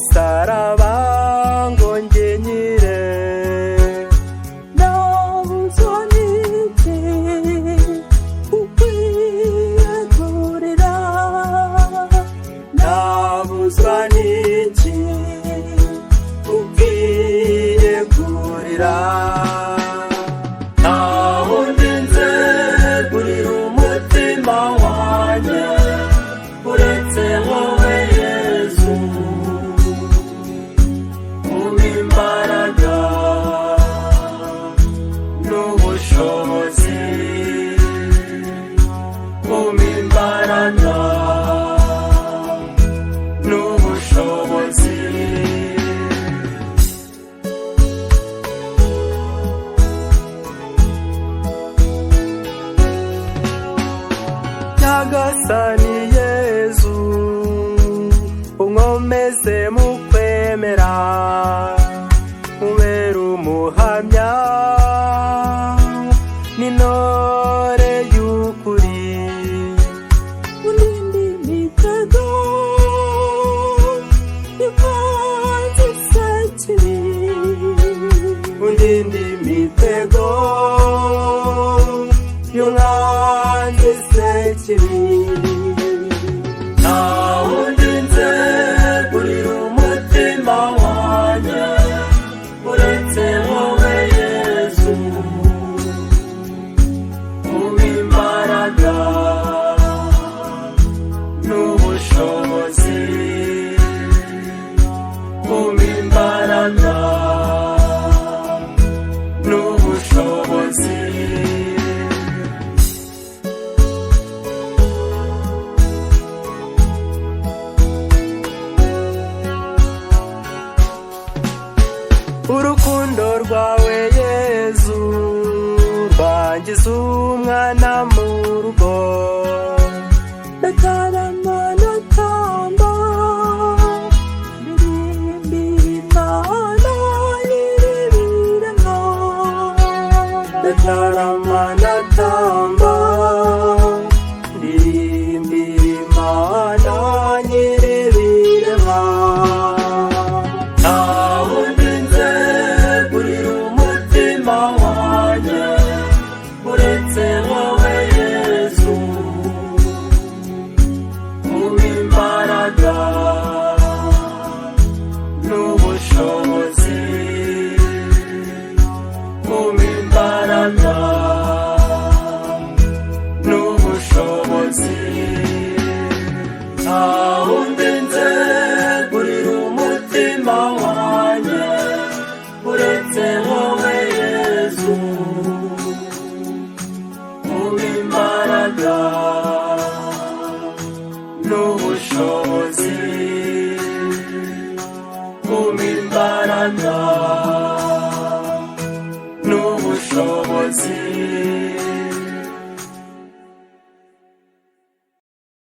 musaraba ngo ngenyire nabuzwa n'iki ukwiyegurira nabuzwa n'iki ukwiyegurira ntaho ndinze gurira umutima wanjye uretse wowe Yesu umpa imbaraga n'ubushobozi umpa imbaraga n'ubushobozi Nyagasani Yezu unkomeze mu kwemera ubera umuhamya n'intore y'ukuri undinde imitego y'umwanzi sekibi undinde imitego y'umwanzi sekibi ntaho ndinze gurira umutima wanjye uretse wowe Yesu umpa imbaraga n'ubushobozi umpa imbaraga n'ubushobozi urukundo rwawe Yezu rwangiza umwana mu rugo ndatarama natamba ndirimbira Imana nyir'ibiremwa ndatarama natamba ndirimbira Imana nyir'ibiremwa ntaho ndinze gurira umutima wanjye uretse wowe Yesu umpa imbaraga n'ubushobozi umpa imbaraga n'ubushobozi ntaho ndinze gurira umutima wanjye uretse wowe Yesu umpa imbaraga n'ubushobozi umpa imbaraga n'ubushobozi